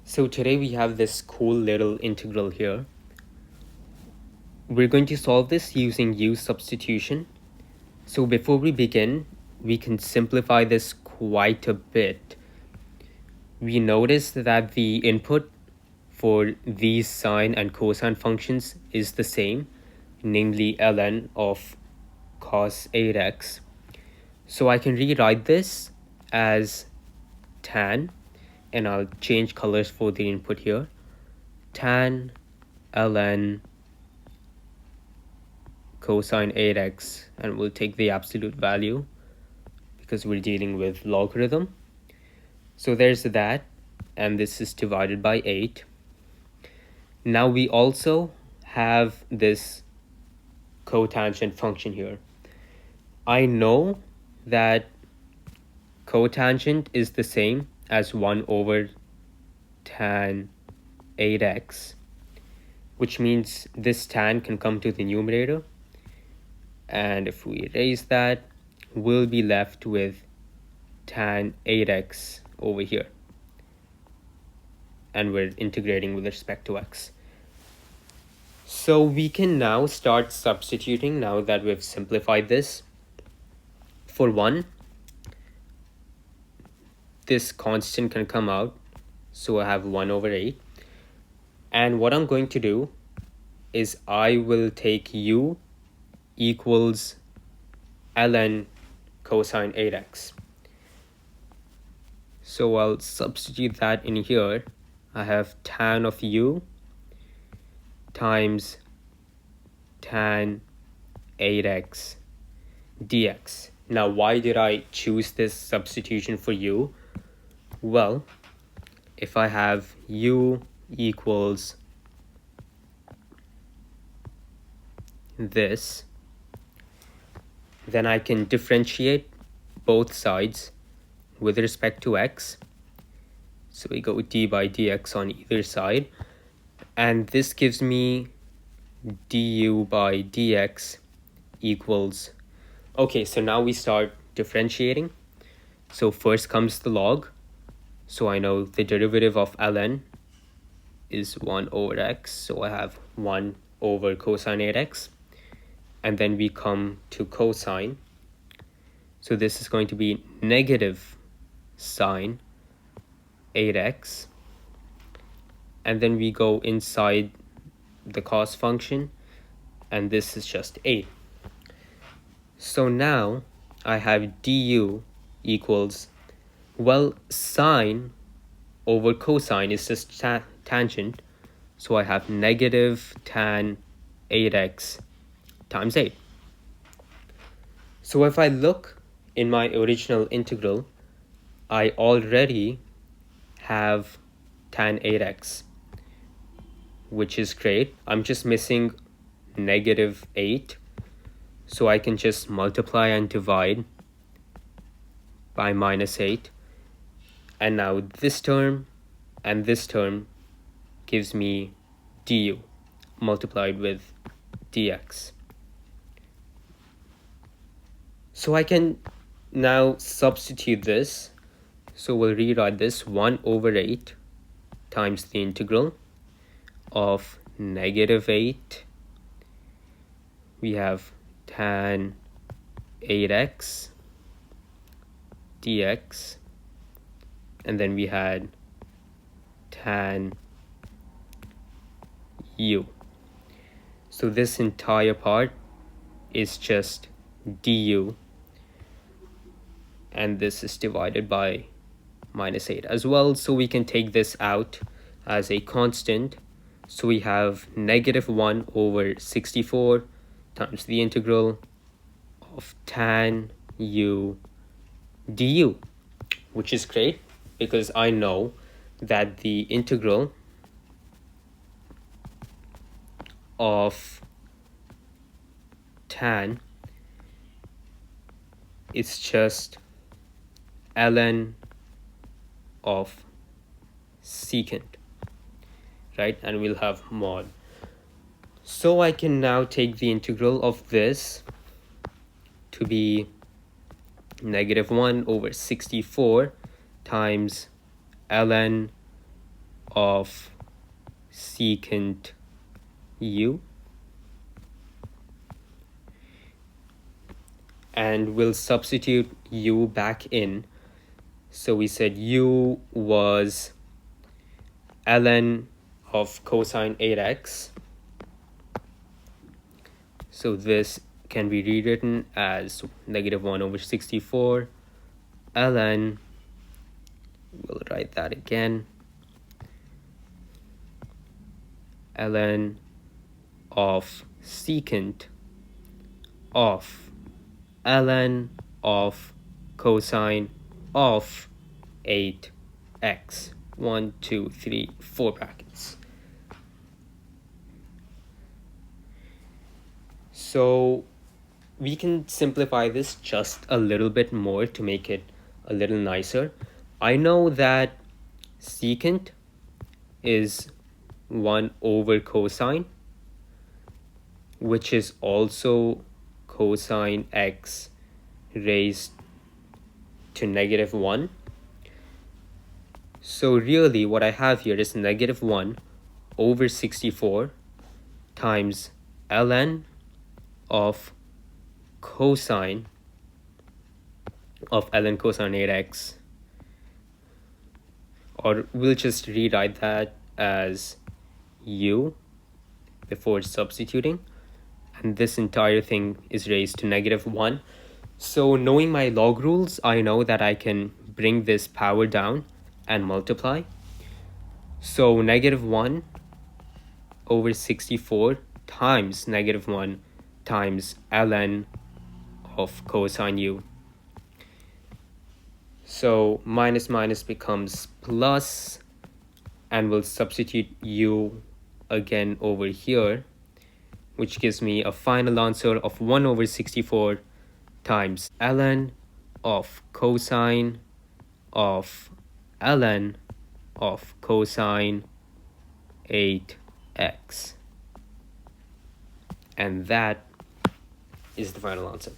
So today we have this cool little integral here. We're going to solve this using U substitution. So before we begin, we can simplify this quite a bit. We notice that the input for these sine and cosine functions is the same, namely ln of cos 8x. So I can rewrite this as tan, and I'll change colors for the input here. Tan ln cosine 8x, and we'll take the absolute value because we're dealing with logarithm. So there's that, and this is divided by 8. Now we also have this cotangent function here. I know that cotangent is the same as 1 over tan 8x, which means this tan can come to the numerator, and if we erase that, we'll be left with tan 8x over here, and we're integrating with respect to x. So we can now start substituting now that we've simplified this. For 1, this constant can come out, so I have 1 over 8. And what I'm going to do is I will take u equals ln cosine 8x. So I'll substitute that in here. I have tan of u times tan 8x dx. Now, why did I choose this substitution for u? Well, if I have u equals this, then I can differentiate both sides with respect to x. So we go d by dx on either side, and this gives me du by dx equals, okay, so now we start differentiating. So first comes the log, so I know the derivative of ln is 1 over x, so I have 1 over cosine 8x, and then we come to cosine. So this is going to be negative sine 8x, and then we go inside the cos function, and this is just 8. So now I have du equals, well, sine over cosine is just tangent, so I have negative tan 8x times 8. So if I look in my original integral, I already have tan 8x, which is great. I'm just missing negative 8, so I can just multiply and divide by minus 8. And now this term and this term gives me du multiplied with dx. So I can now substitute this. So we'll rewrite this 1 over 8 times the integral of negative 8. We have tan 8x dx, and then we had tan u. So this entire part is just du, and this is divided by minus 8 as well, so we can take this out as a constant. So we have negative 1 over 64 times the integral of tan u du, which is great because I know that the integral of tan is just ln of secant, right? And we'll have mod. So I can now take the integral of this to be negative 1 over 64 times ln of secant u, and we'll substitute u back in. So we said u was ln of cosine 8x. So this can be rewritten as -1/64 ln, we'll write that again, ln of secant of ln of cosine of 8x. 1, 2, 3, 4 brackets. So we can simplify this just a little bit more to make it a little nicer. I know that secant is 1 over cosine, which is also cosine x raised to -1. So really what I have here is -1 over 64 times ln of cosine of ln cosine 8x, or we'll just rewrite that as u before substituting, and this entire thing is raised to -1. So knowing my log rules, I know that I can bring this power down and multiply. So -1 over 64 times -1 times ln of cosine u. So minus minus becomes plus, and we'll substitute u again over here, which gives me a final answer of 1 over 64 times ln of cosine of ln of cosine 8x. And that is the final answer.